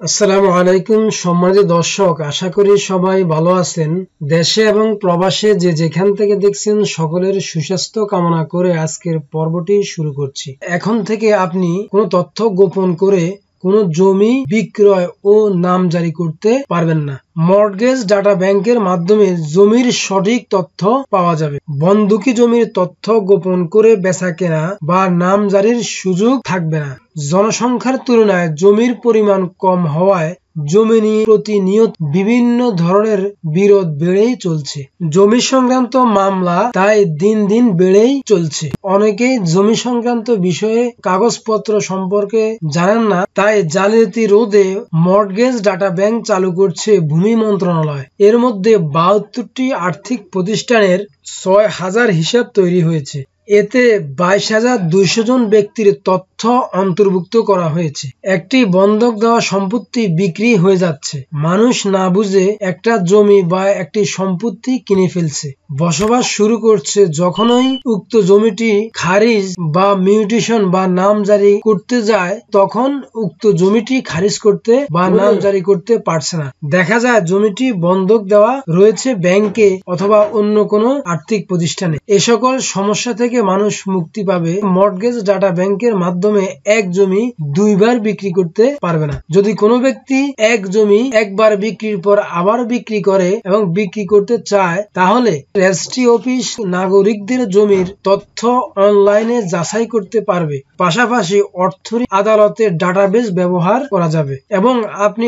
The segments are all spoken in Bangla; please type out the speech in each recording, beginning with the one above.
আসসালামু আলাইকুম সম্মানিত দর্শক, আশা করি সবাই ভালো আছেন। দেশে এবং প্রবাসে যে যেখান থেকে দেখছেন সকলের সুস্বাস্থ্য কামনা করে আজকের পর্বটি শুরু করছি। এখন থেকে আপনি কোনো তথ্য গোপন করে কোনো জমি বিক্রয় ও নামজারি করতে পারবেন না। মর্টগেজ ডাটা ব্যাংকের মাধ্যমে জমির সঠিক তথ্য পাওয়া যাবে। বন্ধকি জমির তথ্য গোপন করে বেচাকেনা বা নামজারির সুযোগ থাকবে না। জনসংখ্যার তুলনায় জমির পরিমাণ কম হওয়ায় জমি নিয়ে প্রতিনিয়ত বিভিন্ন ধরনের বিরোধ বেড়েই চলছে। জমি সংক্রান্ত মামলা তাই দিন দিন বেড়েই চলছে। অনেকেই জমি সংক্রান্ত বিষয়ে কাগজপত্র সম্পর্কে জানেন না, তাই জালিয়াতি রোধে মর্টগেজ ডাটা ব্যাংক চালু করছে ভূমি মন্ত্রণালয়। এর মধ্যে 72টি আর্থিক প্রতিষ্ঠানের 6,000 হিসাব তৈরি হয়েছে। এতে 22,200 জন ব্যক্তির তথ্য অন্তর্ভুক্ত করা হয়েছে। একটি বন্ধক দেওয়া সম্পত্তি বিক্রি হয়ে যাচ্ছে। মানুষ না বুঝে একটা জমি বা একটি সম্পত্তি কিনে ফেলছে, বসবাস শুরু করছে। যখনই উক্ত জমিটি খারিজ বা মিউটেশন বা নামজারি করতে যায়, তখন উক্ত জমিটি খারিজ করতে বা নামজারি করতে পারছে না। দেখা যায় জমিটি বন্ধক দেওয়া রয়েছে ব্যাংকে অথবা অন্য কোনো আর্থিক প্রতিষ্ঠানে। এ সকল সমস্যা থেকে মানুষ মুক্তি পাবে। মর্টগেজ ডাটা ব্যাংকের মাধ্যমে এক জমি দুইবার বিক্রি করতে পারবে না। যদি কোনো ব্যক্তি এক জমি একবার বিক্রির পর আবার বিক্রি করে এবং বিক্রি করতে চায়, তাহলে রেজিস্ট্রি অফিস নাগরিকদের জমির তথ্য অনলাইনে যাচাই করতে পারবে। পাশাপাশি অর্থ আদালতের ডাটাবেস ব্যবহার করা যাবে এবং আপনি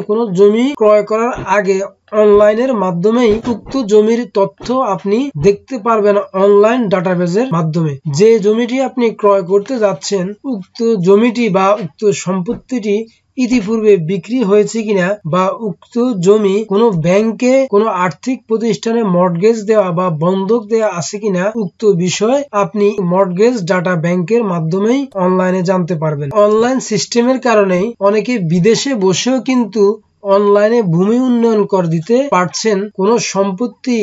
কোনো জমি ক্রয় করার আগে অনলাইনের মাধ্যমেই উক্ত জমির তথ্য আপনি দেখতে পারবেন। অনলাইন ডাটাবেসের মাধ্যমে যে জমিটি আপনি ক্রয় করতে যাচ্ছেন, উক্ত জমিটি বা উক্ত সম্পত্তিটি ইতিপূর্বে বিক্রি হয়েছে কিনা বা উক্ত জমি কোনো ব্যাংকে কোনো আর্থিক প্রতিষ্ঠানে মর্টগেজ দেওয়া বা বন্ধক দেওয়া আছে কিনা, উক্ত বিষয় আপনি মর্টগেজ ডাটা ব্যাংকের মাধ্যমেই অনলাইনে জানতে পারবেন। অনলাইন সিস্টেমের কারণে অনেকে বিদেশে বসেও কিন্তু অনলাইনে ভূমি উন্নয়ন কর দিতে পারছেন। কোনো সম্পত্তি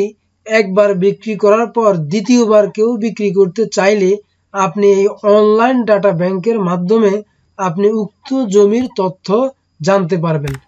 একবার বিক্রি করার পর দ্বিতীয়বার কেউ বিক্রি করতে চাইলে আপনি এই অনলাইন ডাটা ব্যাংকের মাধ্যমে আপনি উক্ত জমির তথ্য জানতে পারবেন।